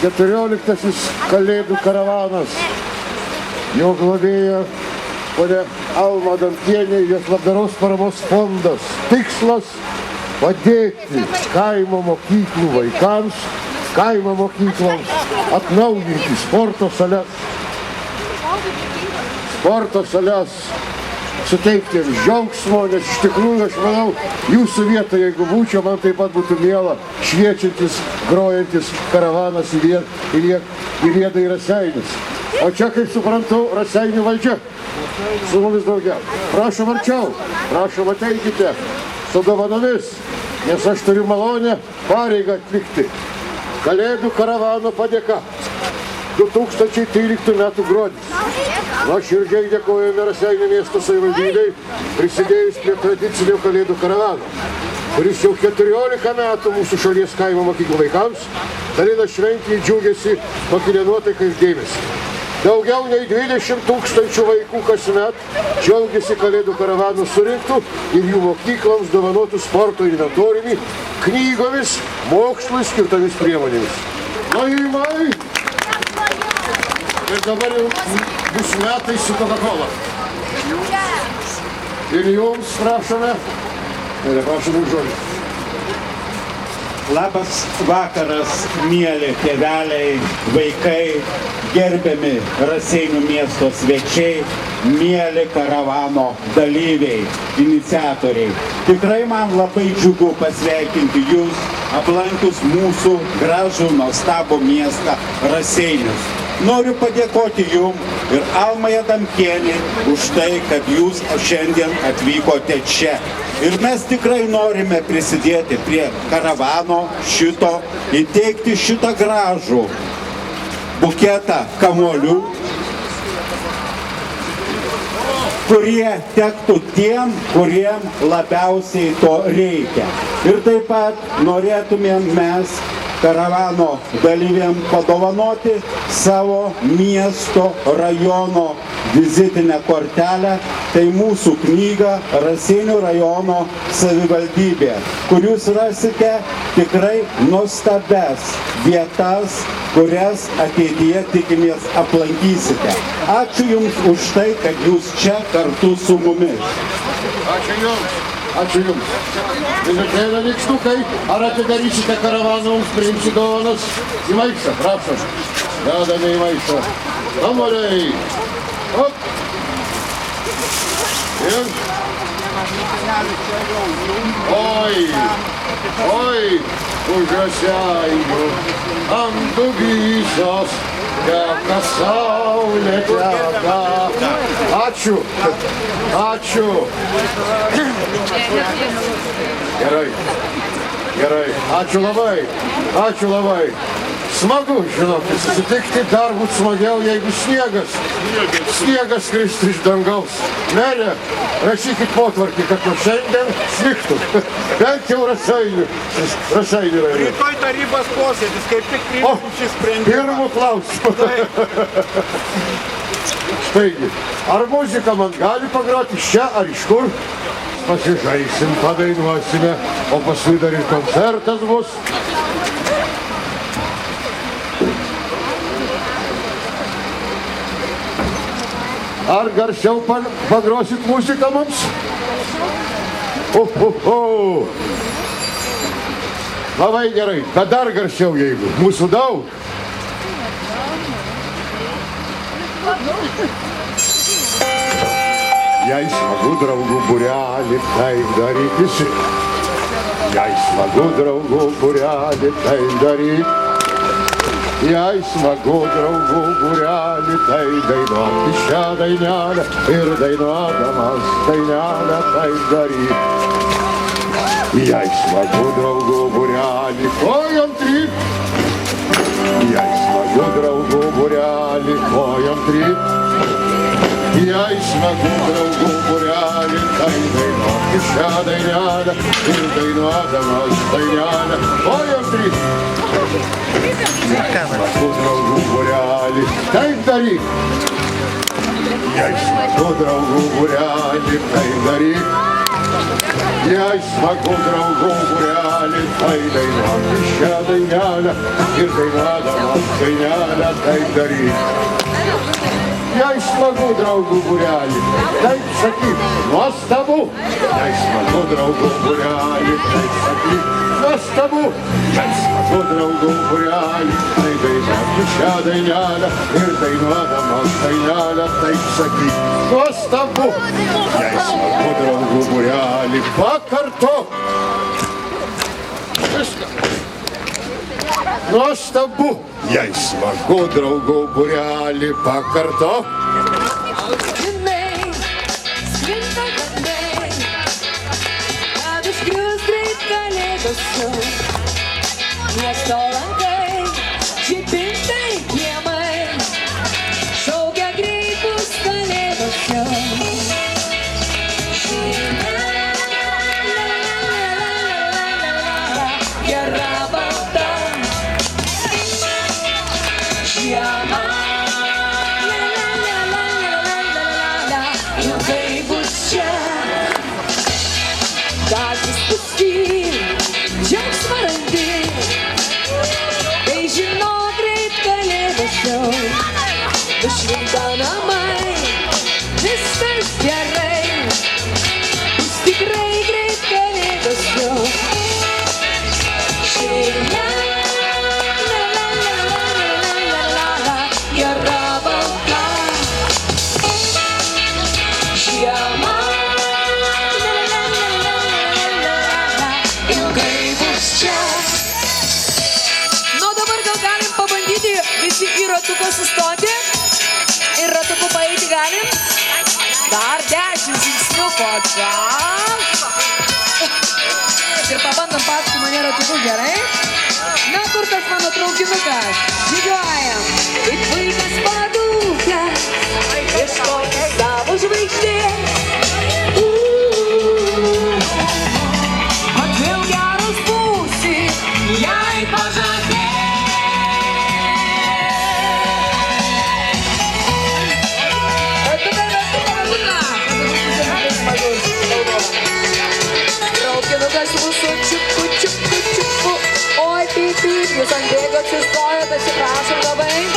Keturioliktasis Kalėdų karavanas. Jo globėja ponia Alma Adamkienė, jos labdaros paramos fondas. Tikslas – padėti kaimo mokyklų vaikams, kaimo mokykloms atnaujinti sporto sales, suteikti jiems džiaugsmo, nes iš tikrųjų aš manau, jūsų vietoje, jeigu būčiau, man taip pat būtų miela šviečiantis, grojantis karavanas į Riedą į Raseinius. O čia, kaip suprantu, Raseinių valdžia su mumis daugiau. Prašom arčiau, prašom ateikite su dovanomis, nes aš turiu malonę pareigą atlikti. Kalėdų karavano padėka. 2013 metų gruodis. Nuoširdžiai dėkojame Raseinių miesto savivaldybei, prisidėjus prie tradicinio Kalėdų karavano, kuris jau 14 metų mūsų šalies kaimo mokyklų vaikams dalina šventį, džiaugiasi, mokinę nuotaiką ir dėmesį. Daugiau nei 20 000 vaikų kasmet džiaugiasi Kalėdų karavano surinktų ir jų mokykloms dovanotų sporto inventoriumi, knygomis, mokslui skirtomis priemonėmis. Lojimai! Ir dabar jau bus metai su Coca-Cola. Ir jums prašome. Prašome žodį. Labas vakaras, mieli tėveliai, vaikai, gerbiami Raseinių miesto svečiai, mieli karavano dalyviai, iniciatoriai. Tikrai man labai džiugu pasveikinti jūs, aplankius mūsų gražų, nuostabų miestą Raseinius. Noriu padėkoti jums ir Almai Adamkienei už tai, kad jūs šiandien atvykote čia. Ir mes tikrai norime prisidėti prie karavano šito, įteikti šitą gražų buketą kamuolių, kurie tektų tiem, kuriem labiausiai to reikia. Ir taip pat norėtumėm mes karavano dalyviam padovanoti savo miesto, rajono vizitinę kortelę, tai mūsų knyga Raseinių rajono savivaldybė, kur jūs rasite tikrai nuostabes vietas, kurias ateityje tikimės aplankysite. Ačiū jums už tai, kad jūs čia kartu su mumis. Ačiū jums. Ačiū jums. Minutėlė nykštukai, ar atidarysite karavaną, mums priimsi dovanas į maišą, prašom. Dedame į maišą. Kamoliai. Op. Ir. Oi, už Raseinių ant Dubysos teka saulė teka. Ačiū. Ačiū. Gerai. Ačiū labai. Smagu, žinokit, susitikti dar būtų smagiau, jeigu sniegas kristų iš dangaus. Merė, rašykit potvarkį, kad nuo šiandien snigtų. Bent jau Raseinių rajone. Rytoj tarybos posėdis, kaip tik priimsim šį sprendimą. Pirmų klausimų. Štaigi, ar muzika man gali pagroti iš čia ar iš kur? Pasižaisim, padainuosime, o paskui dar ir koncertas bus. Ar garsiau pagrosit muziką mums? Labai gerai, bet dar garsiau jeigu. Mūsų daug. Jei smagu draugų būrelį, taip daryk visi. Jei smagu draugų būrelį, taip daryk. Jei smagu draugų būrelį, tai dainuoti šią dainelę ir dainuodamas dainelę tai daryk. Jei smagu draugų būrelį, kojom tryp. Jei smagu draugų būrelį, kojom tryp. Jei smagu draugų būrelį, tai dainuoti šią dainelę ir dainuodamas dainelę kojom tryp. Smagu draugų būrelį, taip daryk. Jei smagu draugų būrelį, taip daryk. Jei smagu draugų būrelį, tai dainuoti šią dainelę ir dainuodamas dainelę taip daryk. Jei smagu draugų būrelį, taip sakyk, nuostabu. Jei smagu draugų būrelį, taip sakyk, nuostabu. Jei smagu draugų būrelį, tai dainuoti šią dainelę ir dainuodamas dainelę taip sakyk, nuostabu. Jei smagu draugų būrelį, pakartok. Nuostabu. Jei smagu draugų būrelį, pakartok. Sklinda gandai, kad užgrius greit kalėdos jau. Miesto langai, žibintai kiemai, šaukia greit bus kalėdos jau. Gera balta žiema, ilgai bus čia. Dažnis pustyr, džiaugsmą randi, kai žino greit kalėdos jau. Nušvinta namai, viskas gerai, bus tikrai greit kalėdos jau. Šeima, gera balta žiema, ilgai bus čia. Nu dabar gal galim pabandyti visi į ratuką sustoti ir ratuku paeiti galim. Dar 10 žingsniukų atgal. Ir pabandom paskui mane ratuku, gerai? Na kur tas mano traukinukas? Žygiuojam, kaip vaikas padūkęs, ieškoti savo žvaigždės. Mat vėl geras būsi, jei pažadės. Traukinukas mūsų čiupu, čiupu, čiupu. Oi, pyp, pyp, jūs ant bėgo atsistojot, atsiprašom labai.